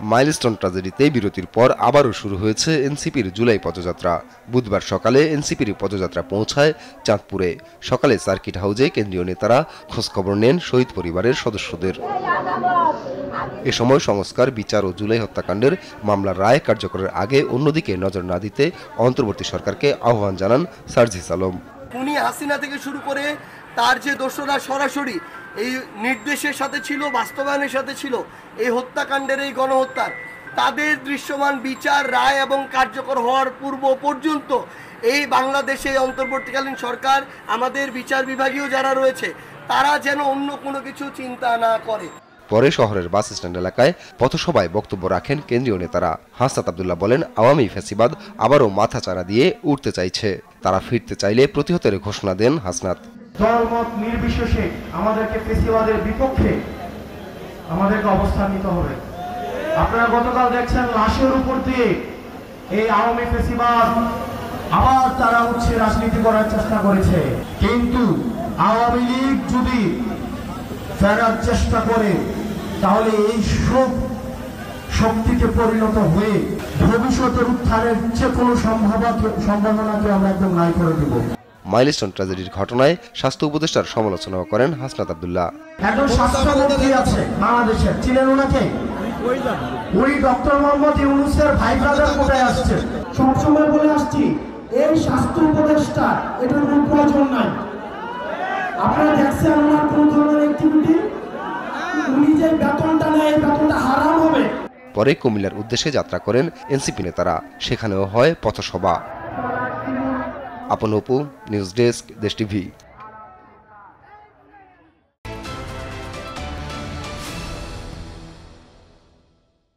Milestone ট্র্যাজেডিতে বিরতির পর আবারও শুরু হয়েছে এনসিপির জুলাই পদযাত্রা। বুধবার সকালে এনসিপির পদযাত্রা পৌঁছায় চাঁদপুরে। সকালে সার্কিট হাউজে কেন্দ্রীয় নেতারা খোঁজখবর নেন শহীদ পরিবারের সদস্যদের। এ সময় সংস্কার, বিচার ও জুলাই হত্যাকাণ্ডের মামলার রায় কার্যকরের আগে অন্যদিকে নজর না দিতে অন্তর্বর্তী সরকারকে আহ্বান জানান সার্জিস আলম। খুনি হাসিনা থেকে শুরু করে তার যে দোসররা সরাসরি এই নির্দেশের সাথে ছিল, বাস্তবায়নের সাথে ছিল এই হত্যাকাণ্ডের, এই গণহত্যার, তাদের দৃশ্যমান বিচার, রায় এবং কার্যকর হওয়ার পূর্ব পর্যন্ত এই বাংলাদেশে অন্তর্বর্তীকালীন সরকার, আমাদের বিচার বিভাগীয় যারা রয়েছে, তারা যেন অন্য কোনো কিছু চিন্তা না করে। পরে শহরের বাস স্ট্যান্ড এলাকায় পথসভায় বক্তব্য রাখেন কেন্দ্রীয় নেতারা। হাসনাত আব্দুল্লাহ বলেন, আওয়ামী ফ্যাসিবাদ আবারও মাথাচাড়া দিয়ে উঠতে চাইছে। তারা ফিরতে চাইলে প্রতিহতের ঘোষণা দেন হাসনাত। দলমত নির্বিশেষে আমাদেরকে ফ্যাসিবাদের বিপক্ষে আমাদেরকে অবস্থান নিতে হবে। আপনারা গতকাল দেখছেন লাশের উপর দিয়ে এই আওয়ামী ফ্যাসিবাদ আবার তারা রাজনীতি করার চেষ্টা করেছে। কিন্তু আওয়ামী লীগ যদি ফেরার চেষ্টা করে তাহলে এই সব শক্তিতে পরিণত হয়ে ভবিষ্যতের উত্থানের যে কোনো সম্ভাবনাকে আমরা একদম নাই করে দেব। মাইলস্টোন ট্র্যাজেডির ঘটনায় স্বাস্থ্য উপদেষ্টার সমালোচনাও করেন হাসনাত আব্দুল্লাহ। একজন স্বাস্থ্যমন্ত্রী আছে বাংলাদেশের, চিনেন ওনাকে? উনি ডক্টর মোহাম্মদ ইউনূসের ভাই ব্রাদার কোথায় আসছে। সবসময় বলে আসছি, এই স্বাস্থ্য উপদেষ্টা এটার কোনো প্রয়োজন নাই। আপনারা দেখছেন ওনার কোন ধরনের অ্যাক্টিভিটি, উনি যে বেতনটা নেয়, বেতনটা হারাম হবে। পরে কুমিল্লার উদ্দেশ্যে যাত্রা করেন এনসিপি নেতারা। সেখানেও হয় পথসভা। আপন অপু, নিউজ ডেস্ক, দেশ টিভি।